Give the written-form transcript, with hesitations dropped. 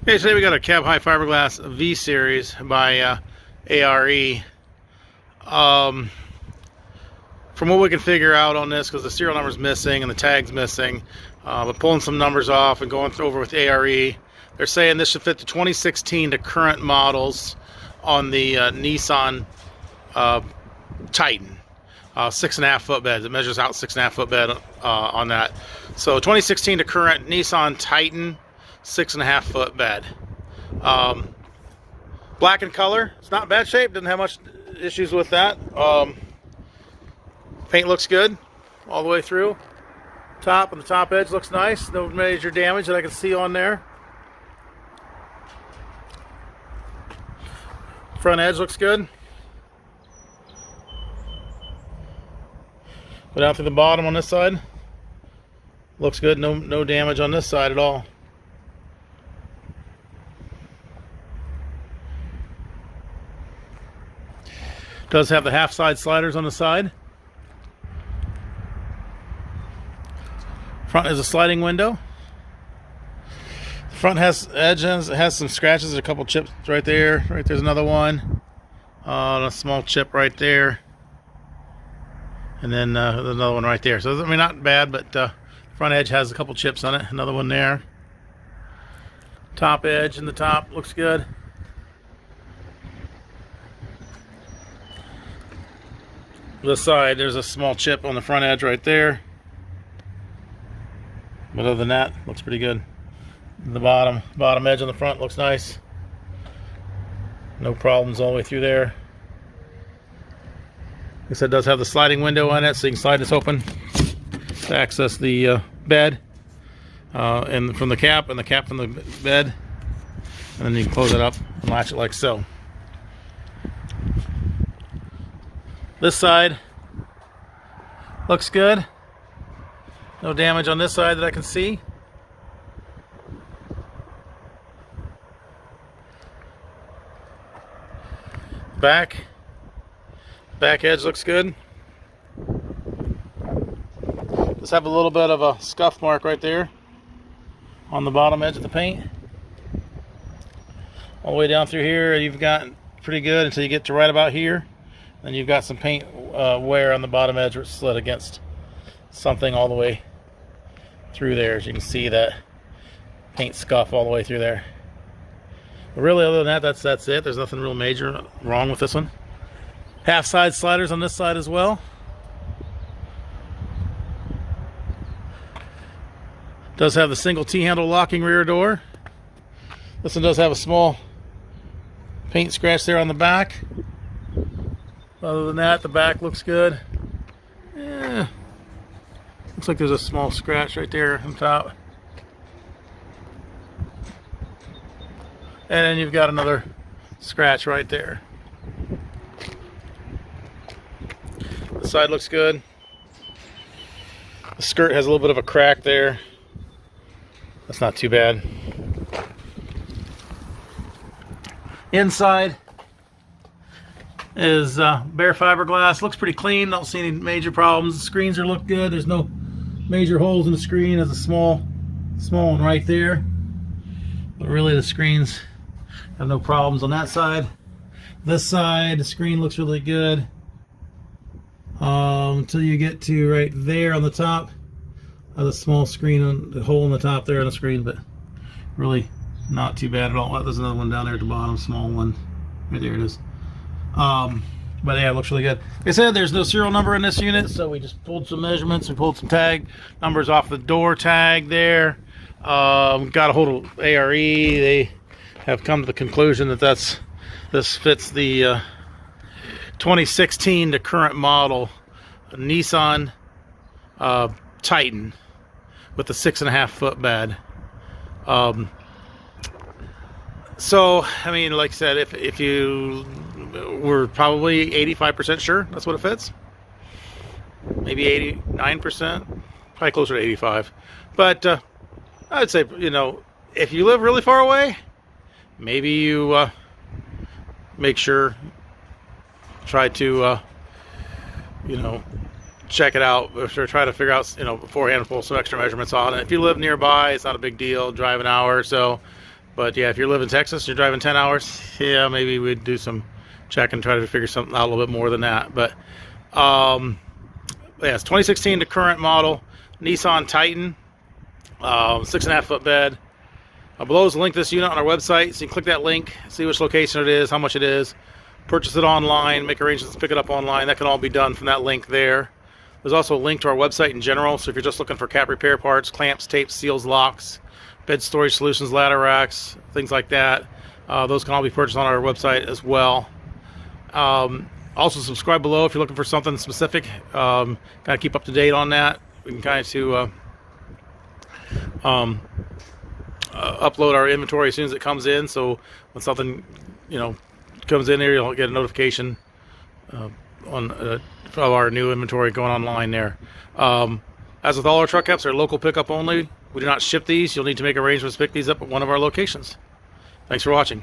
Okay, today we got a cab high fiberglass V series by ARE. From what we can figure out on this, because the serial number's missing and the tag's missing, but pulling some numbers off and going over with ARE, they're saying this should fit the 2016 to current models on the Nissan Titan. 6.5 foot bed. It measures out 6.5 foot bed on that. So 2016 to current Nissan Titan, 6.5 foot bed. Black in color. It's not in bad shape. Didn't have much issues with that. Paint looks good all the way through. Top and the top edge looks nice. No major damage that I can see on there. Front edge looks good. Go down through the bottom on this side. Looks good. No damage on this side at all. Does have the half side sliders on the side. Front is a sliding window. The front has edges. It has some scratches. There's a couple chips right there. Right there's another one. A small chip right there. And then there's another one right there. So I mean, not bad, but front edge has a couple chips on it. Another one there. Top edge in the top looks good. This side, there's a small chip on the front edge right there. But other than that, looks pretty good. The bottom edge on the front looks nice. No problems all the way through there. Like I said, it does have the sliding window on it, so you can slide this open to access the bed, and from the cap, and the cap from the bed, and then you can close it up and latch it like so. This side looks good. No damage on this side that I can see. Back edge looks good. Just have a little bit of a scuff mark right there on the bottom edge of the paint. All the way down through here, you've got pretty good until you get to right about here. Then you've got some paint wear on the bottom edge where it's slid against something all the way through there. As you can see, that paint scuff all the way through there. But really, other than that, that's it. There's nothing real major wrong with this one. Half side sliders on this side as well. Does have the single T-handle locking rear door. This one does have a small paint scratch there on the back. Other than that, the back looks good. Yeah. Looks like there's a small scratch right there on top. And then you've got another scratch right there. The side looks good. The skirt has a little bit of a crack there. That's not too bad. Inside is bare fiberglass. Looks pretty clean. Don't see any major problems. The screens look good. There's no major holes in the screen. There's a small one right there. But really, the screens have no problems on that side. This side, the screen looks really good. Until you get to right there on the top. Has a small screen on the hole in the top there on the screen, but really not too bad at all. There's another one down there at the bottom, small one. Right there it is. But yeah, it looks really good. Like I said, there's no serial number in this unit, so we just pulled some measurements. We pulled some tag numbers off the door tag there. Got a hold of ARE. They have come to the conclusion that this fits the 2016 to current model Nissan Titan with the 6.5 foot bed. So I mean, like I said, if you were probably 85% sure that's what it fits, maybe 89%, probably closer to 85. But I'd say, you know, if you live really far away, maybe you make sure, try to you know, check it out, or try to figure out, you know, beforehand, pull some extra measurements on it. If you live nearby, it's not a big deal. Drive an hour or so, But yeah, if you live in Texas, you're driving 10 hours, yeah, maybe we'd do some check and try to figure something out a little bit more than that. But yeah, it's 2016 to current model Nissan Titan, 6.5 foot bed. Below is a link to this unit on our website, so you can click that link, see which location it is, how much it is, purchase it online, make arrangements to pick it up online. That can all be done from that link there. There's also a link to our website in general, so if you're just looking for cap repair parts, clamps, tapes, seals, locks, bed storage solutions, ladder racks, things like that, those can all be purchased on our website as well. Also subscribe below if you're looking for something specific. Kind of keep up to date on that. We can kind of upload our inventory as soon as it comes in, so when something comes in there, you'll get a notification of our new inventory going online there. As with all our truck caps, they're local pickup only. We do not ship these. You'll need to make arrangements to pick these up at one of our locations. Thanks for watching.